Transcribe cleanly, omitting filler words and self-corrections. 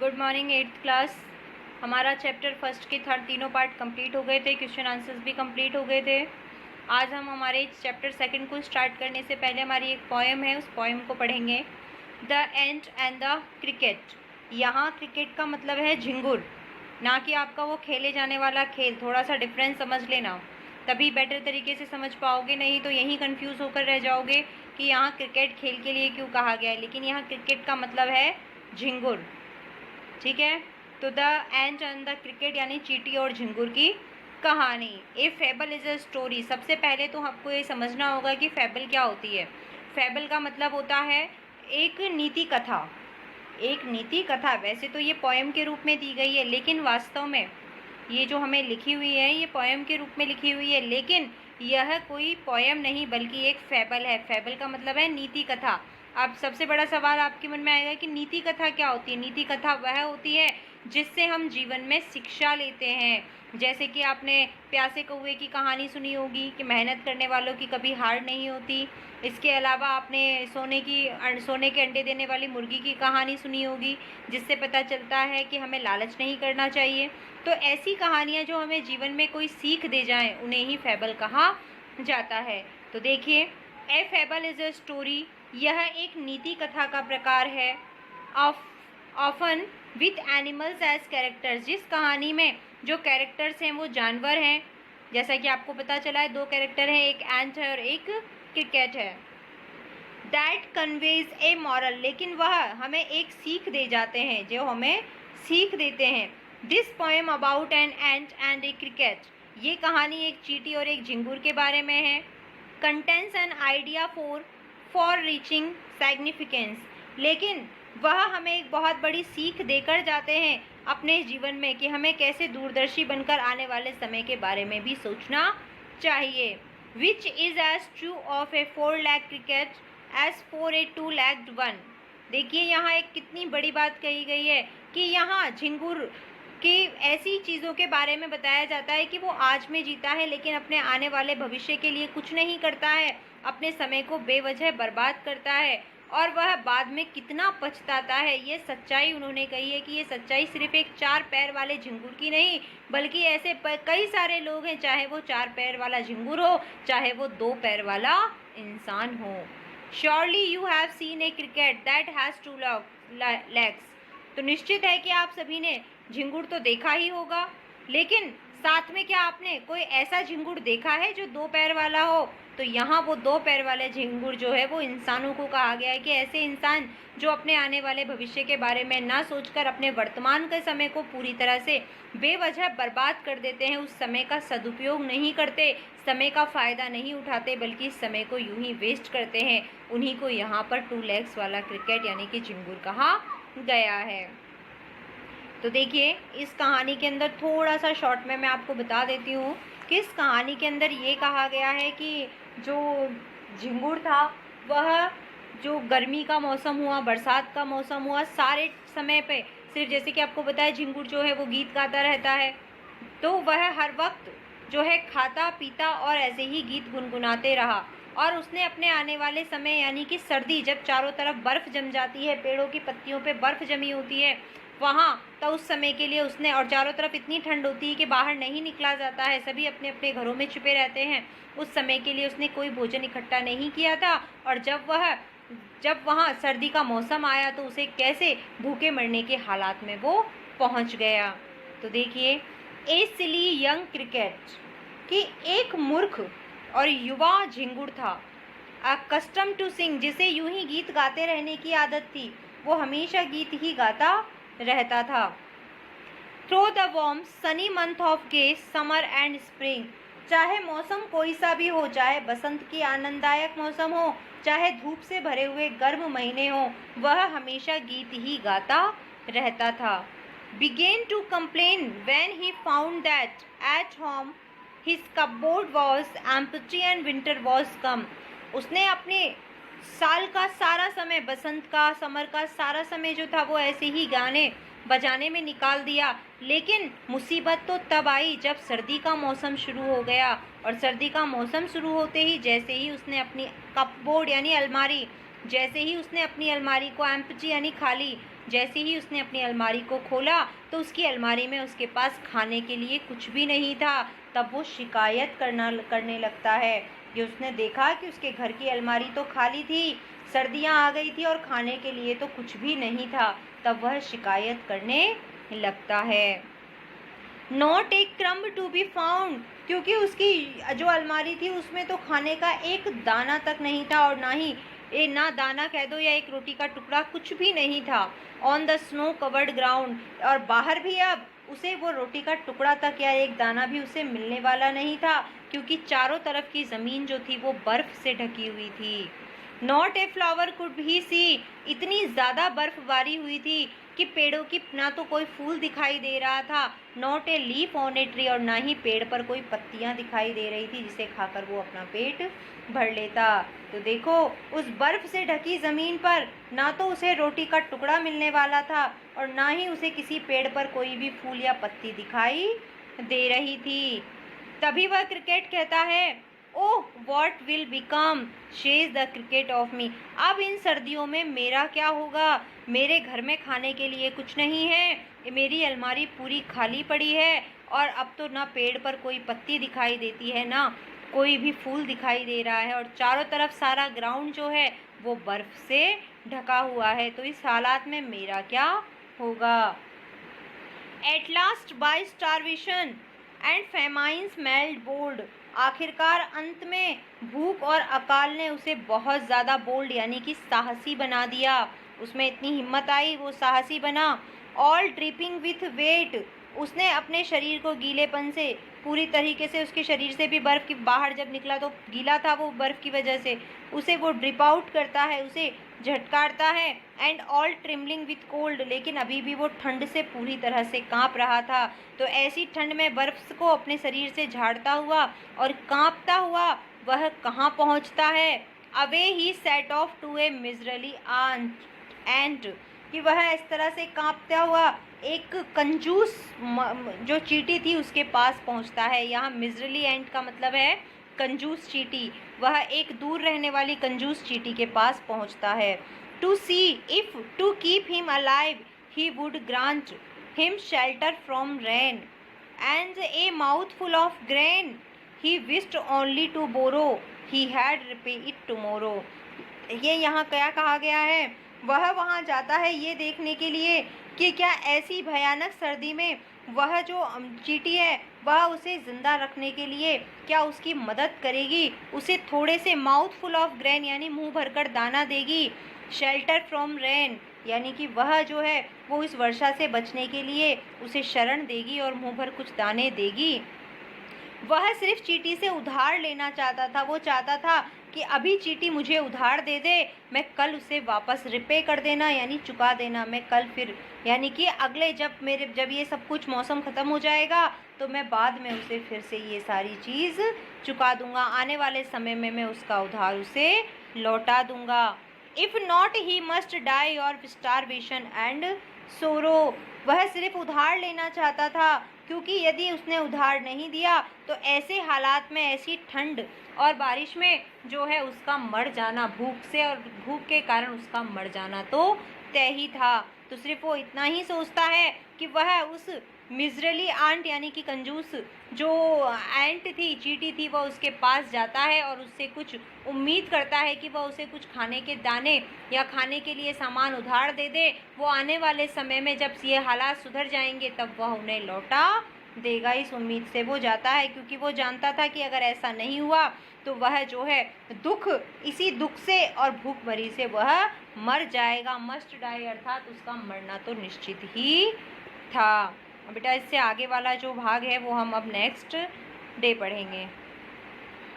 Good morning eighth class. हमारा chapter first के तीनों पार्ट कंप्लीट हो गए थे, क्वेश्चन आंसर्स भी कंप्लीट हो गए थे। आज हम हमारे चैप्टर सेकंड को स्टार्ट करने से पहले हमारी एक पोएम है, उस पोएम को पढ़ेंगे। The ant and the cricket. यहाँ क्रिकेट का मतलब है झिंगुर, ना कि आपका वो खेले जाने वाला खेल। थोड़ा सा डिफरेंस समझ लेना, तभी बेटर तरीके से समझ पाओगे, नहीं तो यहीं कंफ्यूज होकर रह जाओगे कि यहाँ क्रिकेट खेल के लिए क्यों कहा गया है। लेकिन यहाँ क्रिकेट का मतलब है झिंगुर, ठीक है। तो the ant and the cricket यानी चींटी और झिंगुर की कहानी। ए फेबल इज अ स्टोरी। सबसे पहले तो आपको ये समझना होगा कि फेबल क्या होती है। फेबल का मतलब होता है एक नीति कथा। एक नीति कथा वैसे तो ये पोएम के रूप में दी गई है, लेकिन वास्तव में ये जो हमें लिखी हुई है ये पोएम के रूप में लिखी हुई है, लेकिन यह कोई पोएम नहीं बल्कि एक फेबल है। फेबल का मतलब है नीति कथा। अब सबसे बड़ा सवाल आपके मन में आएगा कि नीति कथा क्या होती है। नीति कथा वह होती है जिससे हम जीवन में शिक्षा लेते हैं। जैसे कि आपने प्यासे कौवे की कहानी सुनी होगी कि मेहनत करने वालों की कभी हार नहीं होती। इसके अलावा आपने सोने के अंडे देने वाली मुर्गी की कहानी सुनी होगी, जिससे पता चलता है कि हमें लालच नहीं करना चाहिए। तो ऐसी कहानियाँ जो हमें जीवन में कोई सीख दे जाएं, उन्हें ही फेबल कहा जाता है। तो देखिए, a fable is a story, यह एक नीति कथा का प्रकार है। Often with animals as characters, जिस कहानी में जो कैरेक्टर्स हैं वो जानवर हैं। जैसा कि आपको पता चला है, दो कैरेक्टर हैं, एक एंट है और एक क्रिकेट है। दैट कन्वेज ए मॉरल, लेकिन वह हमें एक सीख दे जाते हैं, जो हमें सीख देते हैं। This poem about an ant and A cricket, ये कहानी एक चींटी और एक झिंगुर के बारे में है। Contains an idea for reaching significance, लेकिन वह हमें एक बहुत बड़ी सीख देकर जाते हैं अपने जीवन में कि हमें कैसे दूरदर्शी बनकर आने वाले समय के बारे में भी सोचना चाहिए। Which is as true of a 4 legged cricket as for a 2 legged one. देखिए यहाँ एक कितनी बड़ी बात कही गई है कि यहाँ झिंगुर कि ऐसी चीज़ों के बारे में बताया जाता है कि वो आज में जीता है, लेकिन अपने आने वाले भविष्य के लिए कुछ नहीं करता है, अपने समय को बेवजह बर्बाद करता है और वह बाद में कितना पछताता है। ये सच्चाई उन्होंने कही है कि ये सच्चाई सिर्फ एक 4 पैर वाले झिंगुर की नहीं, बल्कि ऐसे कई सारे लोग हैं, चाहे वो 4 पैर वाला झिंगुर हो, चाहे वो 2 पैर वाला इंसान हो। Surely you have seen A cricket that has 2 legs। तो निश्चित है कि आप सभी ने झिंगुर तो देखा ही होगा, लेकिन साथ में क्या आपने कोई ऐसा झिंगुर देखा है जो 2 पैर वाला हो। तो यहाँ वो 2 पैर वाले झिंगुर जो है वो इंसानों को कहा गया है कि ऐसे इंसान जो अपने आने वाले भविष्य के बारे में ना सोचकर अपने वर्तमान के समय को पूरी तरह से बेवजह बर्बाद कर देते हैं, उस समय का सदुपयोग नहीं करते, समय का फ़ायदा नहीं उठाते, बल्कि समय को यूं ही वेस्ट करते हैं। उन्हीं को यहाँ पर 2 legs वाला क्रिकेट यानी कि झिंगुर कहा गया है। तो देखिए, इस कहानी के अंदर थोड़ा सा शॉर्ट में मैं आपको बता देती हूँ कि इस कहानी के अंदर ये कहा गया है कि जो झिंगुर था वह जो गर्मी का मौसम हुआ, बरसात का मौसम हुआ, सारे समय पे सिर्फ जैसे कि आपको बताया झिंगुर जो है वो गीत गाता रहता है, तो वह हर वक्त जो है खाता पीता और ऐसे ही गीत गुनगुनाते रहा। और उसने अपने आने वाले समय यानी कि सर्दी, जब चारों तरफ बर्फ़ जम जाती है, पेड़ों की पत्तियों पे बर्फ़ जमी होती है वहाँ, तो उस समय के लिए उसने, और चारों तरफ इतनी ठंड होती है कि बाहर नहीं निकला जाता है, सभी अपने अपने घरों में छिपे रहते हैं, उस समय के लिए उसने कोई भोजन इकट्ठा नहीं किया था। और जब वहाँ सर्दी का मौसम आया तो उसे कैसे भूखे मरने के हालात में वो पहुँच गया। तो देखिए, ए सिली यंग क्रिकेट, कि एक मूर्ख और युवा झिंगुर था, कस्टम टू सिंग, जिसे यूं ही गीत गाते रहने की आदत थी, वो हमेशा गीत ही गाता रहता था। Through the warm sunny month of gay summer and spring, चाहे मौसम कोई सा भी हो, चाहे बसंत की आनंददायक मौसम हो, चाहे धूप से भरे हुए गर्म महीने हो, वह हमेशा गीत ही गाता रहता था। Began to complain when he found that at home his cupboard was empty and winter was come. उसने अपने साल का सारा समय, बसंत का, समर का सारा समय जो था वो ऐसे ही गाने बजाने में निकाल दिया, लेकिन मुसीबत तो तब आई जब सर्दी का मौसम शुरू हो गया। और सर्दी का मौसम शुरू होते ही जैसे ही उसने अपनी कपबोर्ड यानी अलमारी, जैसे ही उसने अपनी अलमारी को एम्प्टी यानी खाली जैसे ही उसने अपनी अलमारी को खोला तो उसकी अलमारी में उसके पास खाने के लिए कुछ भी नहीं था। तब वो शिकायत करने लगता है कि उसने देखा कि उसके घर की अलमारी तो खाली थी, सर्दियाँ आ गई थी और खाने के लिए तो कुछ भी नहीं था। तब वह शिकायत करने लगता है। Not a crumb to be found, क्योंकि उसकी जो अलमारी थी उसमें तो खाने का एक दाना तक नहीं था, और ना दाना कह दो या एक रोटी का टुकड़ा, कुछ भी नहीं था। On the snow covered ground, और बाहर भी अब उसे वो रोटी का टुकड़ा तक या एक दाना भी उसे मिलने वाला नहीं था, क्योंकि चारों तरफ की ज़मीन जो थी वो बर्फ़ से ढकी हुई थी। नॉट ए फ्लावर कुड भी सी, इतनी ज़्यादा बर्फबारी हुई थी कि पेड़ों की ना तो कोई फूल दिखाई दे रहा था, not a leaf on a tree, और ना ही पेड़ पर कोई पत्तियां दिखाई दे रही थी जिसे खाकर वो अपना पेट भर लेता। तो देखो, उस बर्फ से ढकी ज़मीन पर ना तो उसे रोटी का टुकड़ा मिलने वाला था और ना ही उसे किसी पेड़ पर कोई भी फूल या पत्ती दिखाई दे रही थी। तभी वह क्रिकेट कहता है, oh what will become she's the cricket of me, अब इन सर्दियों में मेरा क्या होगा, मेरे घर में खाने के लिए कुछ नहीं है, मेरी अलमारी पूरी खाली पड़ी है, और अब तो ना पेड़ पर कोई पत्ती दिखाई देती है, ना कोई भी फूल दिखाई दे रहा है, और चारों तरफ सारा ग्राउंड जो है वो बर्फ से ढका हुआ है। तो इस हालात में मेरा क्या होगा। At last by starvation and famines made bold, आखिरकार अंत में भूख और अकाल ने उसे बहुत ज़्यादा बोल्ड यानी कि साहसी बना दिया। उसमें इतनी हिम्मत आई, वो साहसी बना। ऑल ड्रिपिंग विथ वेट, उसने अपने शरीर को गीलेपन से पूरी तरीके से, उसके शरीर से भी बर्फ़ की बाहर जब निकला तो गीला था वो बर्फ़ की वजह से, उसे वो ड्रिप आउट करता है, उसे झटकारता है। एंड ऑल ट्रिम्बलिंग विथ कोल्ड, लेकिन अभी भी वो ठंड से पूरी तरह से कांप रहा था। तो ऐसी ठंड में बर्फ़ को अपने शरीर से झाड़ता हुआ और कांपता हुआ वह कहाँ पहुँचता है। Away he set off to a miserly ant, कि वह इस तरह से कांपता हुआ एक कंजूस जो चींटी थी उसके पास पहुंचता है। यहाँ मिजरली एंट का मतलब है कंजूस चींटी। वह एक दूर रहने वाली कंजूस चींटी के पास पहुंचता है। To see if to keep him alive he would grant him shelter from rain and a mouthful of grain he wished only to borrow he had repay it tomorrow. ये यहाँ क्या कहा गया है, वह वहाँ जाता है ये देखने के लिए कि क्या ऐसी भयानक सर्दी में वह जो चींटी है वह उसे ज़िंदा रखने के लिए क्या उसकी मदद करेगी, उसे थोड़े से माउथफुल ऑफ ग्रेन यानी मुंह भरकर दाना देगी, शेल्टर फ्रॉम रेन यानी कि वह जो है वो इस वर्षा से बचने के लिए उसे शरण देगी और मुंह भर कुछ दाने देगी। वह सिर्फ चींटी से उधार लेना चाहता था। वो चाहता था कि अभी चींटी मुझे उधार दे दे, मैं कल उसे वापस रिपे कर देना यानी चुका देना, मैं कल फिर यानी कि अगले जब ये सब कुछ मौसम ख़त्म हो जाएगा तो मैं बाद में उसे फिर से ये सारी चीज़ चुका दूंगा, आने वाले समय में मैं उसका उधार उसे लौटा दूंगा। If not he must die और स्टारवेशन एंड सोरो, वह सिर्फ उधार लेना चाहता था, क्योंकि यदि उसने उधार नहीं दिया तो ऐसे हालात में, ऐसी ठंड और बारिश में जो है उसका मर जाना, भूख से और भूख के कारण उसका मर जाना तो तय ही था। तो सिर्फ वो इतना ही सोचता है कि वह उस मिजरली आंट यानी कि कंजूस जो एंट थी, चींटी थी, वह उसके पास जाता है और उससे कुछ उम्मीद करता है कि वह उसे कुछ खाने के दाने या खाने के लिए सामान उधार दे दे। वो आने वाले समय में जब ये हालात सुधर जाएंगे तब वह उन्हें लौटा देगा। इस उम्मीद से वो जाता है, क्योंकि वो जानता था कि अगर ऐसा नहीं हुआ तो वह जो है इसी दुख से और भूखमरी से वह मर जाएगा। मस्ट डाई अर्थात उसका मरना तो निश्चित ही था। बेटा इससे आगे वाला जो भाग है वो हम अब नेक्स्ट डे पढ़ेंगे।